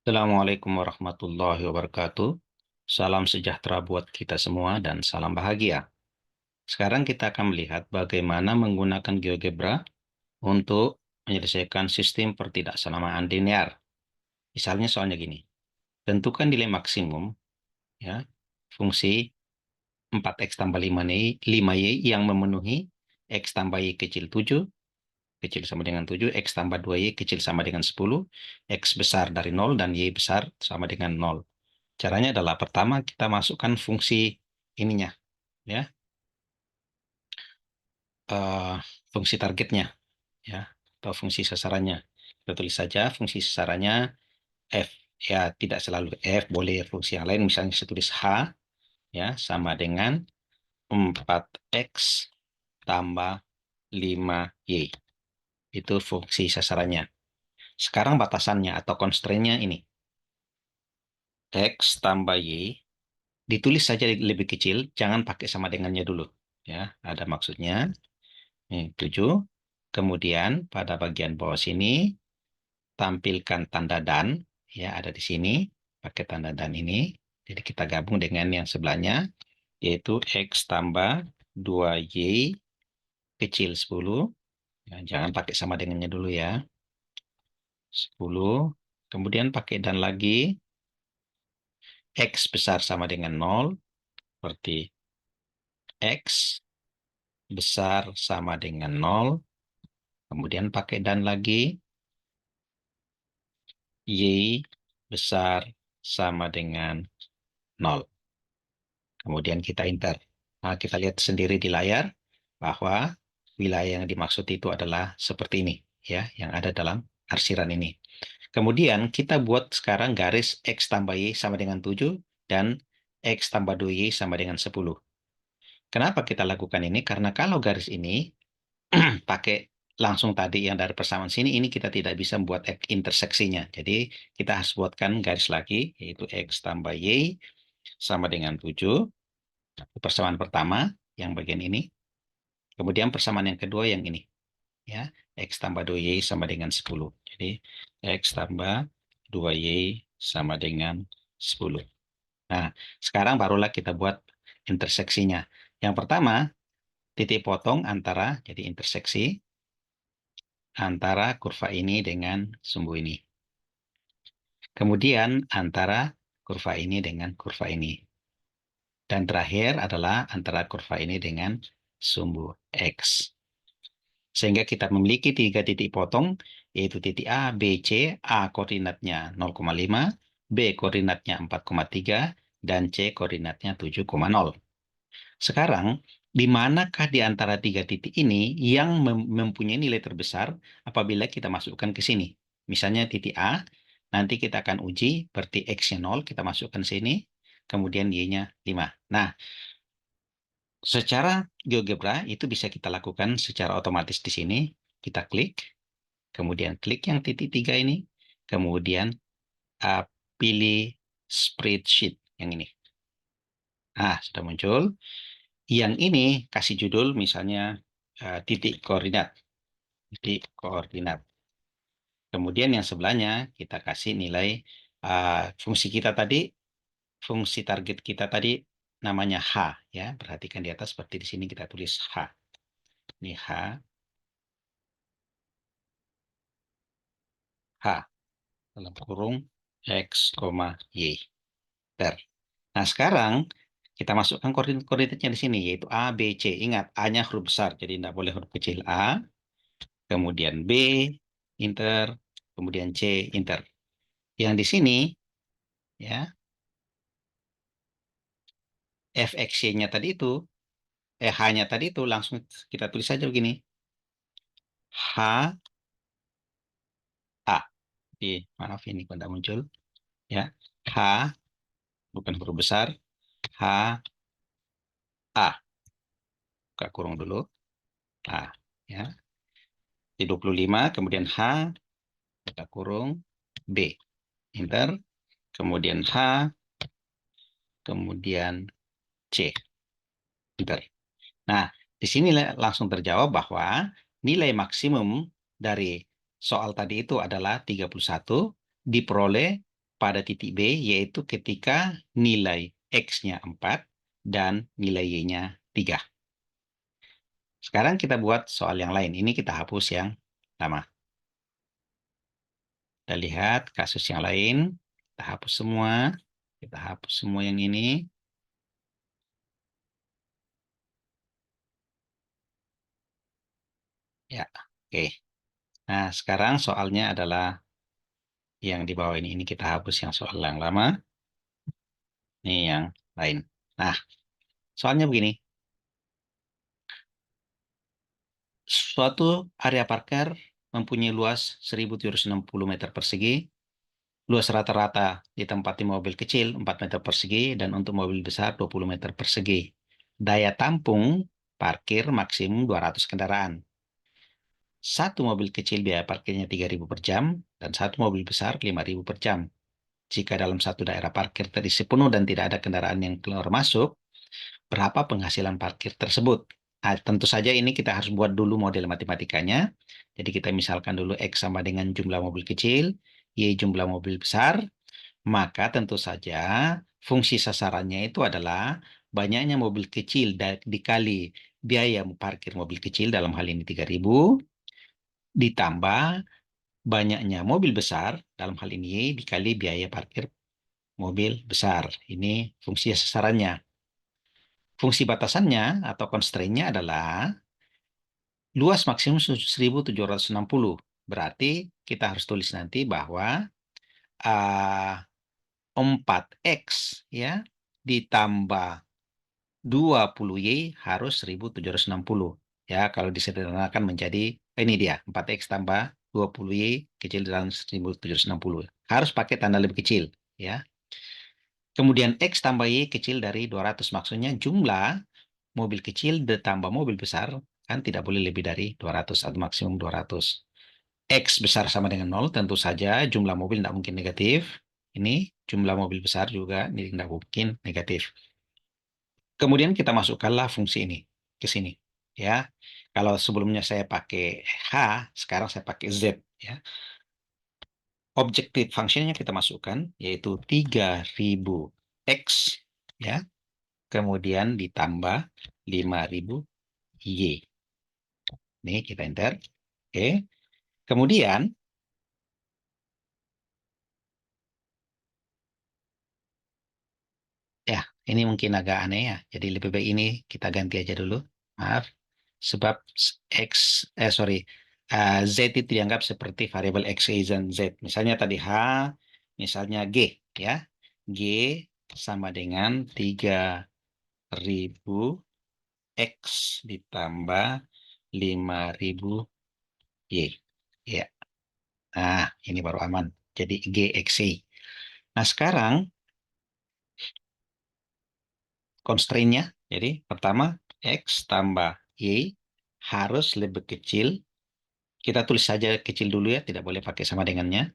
Assalamualaikum warahmatullahi wabarakatuh. Salam sejahtera buat kita semua dan salam bahagia. Sekarang kita akan melihat bagaimana menggunakan GeoGebra untuk menyelesaikan sistem pertidaksamaan linear. Misalnya soalnya gini, tentukan nilai maksimum ya fungsi 4x tambah 5y yang memenuhi x tambah y kecil 7 kecil sama dengan 7, x tambah 2y kecil sama dengan 10, x besar dari 0 dan y besar sama dengan 0. Caranya adalah pertama kita masukkan fungsi ininya, ya, eh, fungsi targetnya, ya, atau fungsi sasarannya. Kita tulis saja fungsi sasarannya f, ya tidak selalu f, boleh fungsi yang lain, misalnya saya tulis h, ya, sama dengan 4x tambah 5y. Itu fungsi sasarannya. Sekarang batasannya atau constraint-nya ini, x tambah y ditulis saja lebih kecil, jangan pakai sama dengannya dulu. Ya, ada maksudnya. Ini 7. Kemudian pada bagian bawah sini tampilkan tanda dan, ya ada di sini, pakai tanda dan ini. Jadi kita gabung dengan yang sebelahnya, yaitu x tambah 2y kecil 10. Ya, jangan pakai sama dengannya dulu ya. 10. Kemudian pakai dan lagi, x besar sama dengan 0, berarti x besar sama dengan 0. Kemudian pakai dan lagi, y besar sama dengan 0. Kemudian kita enter. Nah, kita lihat sendiri di layar bahwa wilayah yang dimaksud itu adalah seperti ini, ya, yang ada dalam arsiran ini. Kemudian kita buat sekarang garis x tambah y sama dengan 7 dan x tambah 2y sama dengan 10. Kenapa kita lakukan ini? Karena kalau garis ini pakai langsung tadi yang dari persamaan sini, ini kita tidak bisa membuat interseksinya. Jadi kita harus buatkan garis lagi, yaitu x tambah y sama dengan 7. Persamaan pertama yang bagian ini. Kemudian persamaan yang kedua yang ini. Ya, x tambah 2y sama dengan 10. Jadi x tambah 2y sama dengan 10. Nah, sekarang barulah kita buat interseksinya. Yang pertama, titik potong antara, jadi interseksi antara kurva ini dengan sumbu ini. Kemudian antara kurva ini dengan kurva ini. Dan terakhir adalah antara kurva ini dengan sumbu X. Sehingga kita memiliki 3 titik potong, yaitu titik A, B, C. A koordinatnya 0,5, B koordinatnya 4,3, dan C koordinatnya 7,0. Sekarang, di manakah di antara 3 titik ini yang mempunyai nilai terbesar apabila kita masukkan ke sini? Misalnya titik A, nanti kita akan uji, berarti X-nya 0, kita masukkan sini, kemudian Y-nya 5. Nah, secara GeoGebra itu bisa kita lakukan secara otomatis di sini. Kita klik, kemudian klik yang titik 3 ini, kemudian pilih spreadsheet yang ini. Nah, sudah muncul. Yang ini kasih judul misalnya titik koordinat. Titik koordinat. Kemudian yang sebelahnya kita kasih nilai fungsi kita tadi, fungsi target kita tadi namanya H, ya. Perhatikan di atas seperti di sini kita tulis H. Ini H, H dalam kurung X, Y. Nah, sekarang kita masukkan koordinatnya di sini, yaitu A, B, C. Ingat, A-nya huruf besar, jadi tidak boleh huruf kecil. A, kemudian B, enter, kemudian C, enter. Yang di sini, ya, fxy-nya tadi itu, H-nya tadi itu langsung kita tulis saja begini. H, A. Maaf ini tidak muncul. Ya, H, bukan huruf besar. H, A. Buka kurung dulu. A, ya. Di 25, kemudian H, buka kurung, B. Enter. Kemudian H, kemudian C. Enter. Nah, di sini langsung terjawab bahwa nilai maksimum dari soal tadi itu adalah 31 diperoleh pada titik B, yaitu ketika nilai X-nya 4 dan nilai Y-nya 3. Sekarang kita buat soal yang lain. Ini kita hapus yang lama. Kita lihat kasus yang lain. Kita hapus semua. Kita hapus semua yang ini. Ya, oke. Nah, sekarang soalnya adalah yang di bawah ini. Ini kita hapus yang soal yang lama. Ini yang lain. Nah, soalnya begini. Suatu area parkir mempunyai luas 1.760 meter persegi. Luas rata-rata ditempati mobil kecil 4 meter persegi dan untuk mobil besar 20 meter persegi. Daya tampung parkir maksimum 200 kendaraan. Satu mobil kecil biaya parkirnya 3.000 per jam dan satu mobil besar 5.000 per jam. Jika dalam satu daerah parkir terisi penuh dan tidak ada kendaraan yang keluar masuk, berapa penghasilan parkir tersebut? Nah, tentu saja ini kita harus buat dulu model matematikanya. Jadi kita misalkan dulu X sama dengan jumlah mobil kecil, Y jumlah mobil besar, maka tentu saja fungsi sasarannya itu adalah banyaknya mobil kecil dikali biaya parkir mobil kecil dalam hal ini 3.000 ditambah banyaknya mobil besar dalam hal ini dikali biaya parkir mobil besar. Ini fungsi sasarannya. Fungsi batasannya atau constraint-nya adalah luas maksimum 1.760. Berarti kita harus tulis nanti bahwa uh, 4X ya ditambah 20Y harus 1.760. Ya, kalau disederhanakan menjadi ini dia 4X tambah 20Y kecil dalam 1.760. Harus pakai tanda lebih kecil ya. Kemudian X tambah Y kecil dari 200. Maksudnya jumlah mobil kecil ditambah mobil besar kan tidak boleh lebih dari 200 atau maksimum 200. X besar sama dengan 0, tentu saja jumlah mobil tidak mungkin negatif. Ini jumlah mobil besar juga tidak mungkin negatif. Kemudian kita masukkanlah fungsi ini ke sini. Ya, kalau sebelumnya saya pakai H, sekarang saya pakai Z. Ya, objektif fungsinya kita masukkan yaitu 3.000 X. Ya, kemudian ditambah 5.000 Y. Nih kita enter. Oke. Kemudian ya, ini mungkin agak aneh ya. Jadi lebih baik ini kita ganti aja dulu. Maaf. Sebab X, sorry, Z itu dianggap seperti variabel X, Y, dan Z. Misalnya tadi H, misalnya G, ya. G sama dengan 3.000 X ditambah 5.000 Y. Ya. Nah, ini baru aman. Jadi G, X, Y. Nah, sekarang constraint-nya. Jadi pertama X tambah Y harus lebih kecil. Kita tulis saja kecil dulu ya, tidak boleh pakai sama dengannya.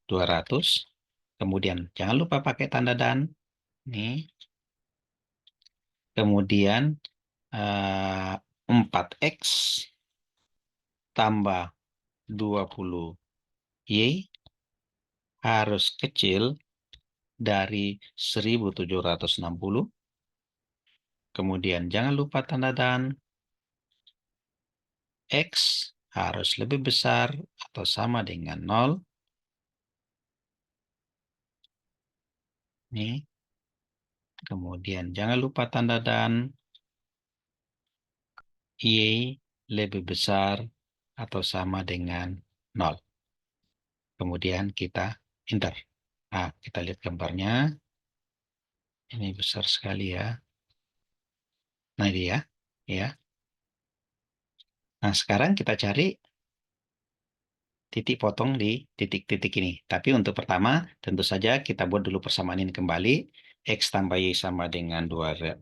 200. Kemudian jangan lupa pakai tanda dan. Nih. Kemudian 4X tambah 20Y harus kecil dari 1.760. Kemudian jangan lupa tanda dan. X harus lebih besar atau sama dengan 0. Nih. Kemudian jangan lupa tanda dan. Y lebih besar atau sama dengan 0. Kemudian kita enter. Nah, kita lihat gambarnya. Ini besar sekali ya. Nah, ini ya. Ya. Nah, sekarang kita cari titik potong di titik-titik ini. Tapi untuk pertama, tentu saja kita buat dulu persamaan ini kembali. X tambah Y sama dengan 200.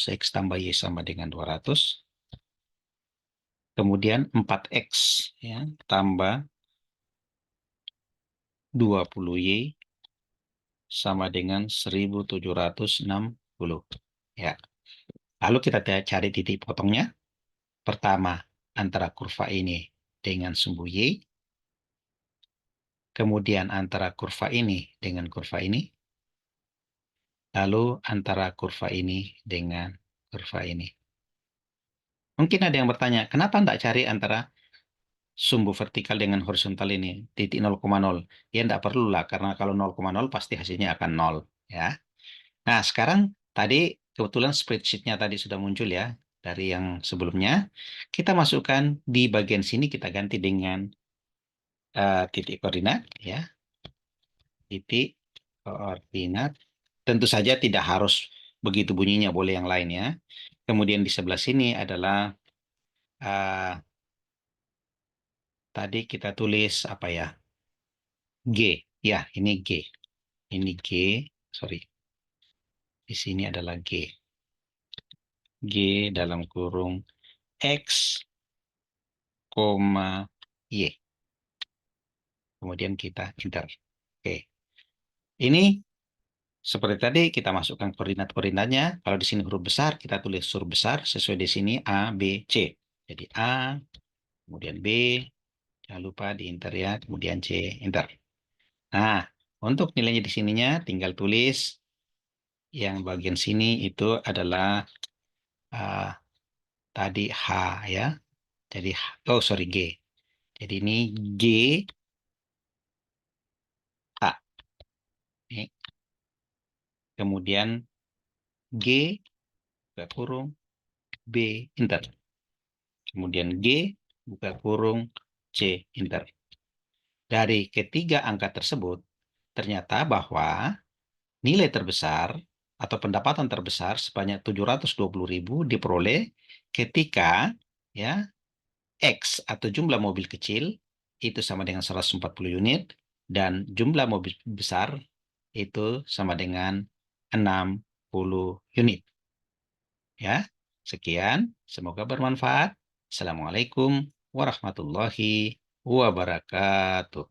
X tambah Y sama dengan 200. Kemudian 4X ya, tambah 20Y sama dengan 1.760. Ya. Lalu kita cari titik potongnya. Pertama, antara kurva ini dengan sumbu Y. kemudian antara kurva ini dengan kurva ini, lalu antara kurva ini dengan kurva ini. Mungkin ada yang bertanya, kenapa tidak cari antara sumbu vertikal dengan horizontal ini, titik 0,0? Ya, tidak perlu lah, karena kalau 0,0 pasti hasilnya akan 0. Ya. Nah, sekarang tadi kebetulan spreadsheet-nya tadi sudah muncul ya, dari yang sebelumnya. Kita masukkan di bagian sini, kita ganti dengan titik koordinat. Ya, titik koordinat. Tentu saja tidak harus begitu bunyinya, boleh yang lain ya. Kemudian di sebelah sini adalah uh, tadi kita tulis apa ya? G. Ya, ini G. Ini G. Sorry. Di sini adalah G. G dalam kurung X, Y. Kemudian kita enter. Oke. Ini seperti tadi kita masukkan koordinat-koordinatnya. Kalau di sini huruf besar, kita tulis huruf besar sesuai di sini A, B, C. Jadi A, kemudian B, jangan lupa di enter ya, kemudian C, enter. Nah, untuk nilainya di sininya tinggal tulis yang bagian sini itu adalah uh, tadi H ya. Jadi oh sorry G. Jadi ini G H. Ini. Kemudian G buka kurung B enter. Kemudian G buka kurung C enter. Dari ketiga angka tersebut ternyata bahwa nilai terbesar atau pendapatan terbesar sebanyak 720.000 diperoleh ketika ya X atau jumlah mobil kecil itu sama dengan 140 unit dan jumlah mobil besar itu sama dengan 60 unit. Ya, sekian. Semoga bermanfaat. Assalamualaikum warahmatullahi wabarakatuh.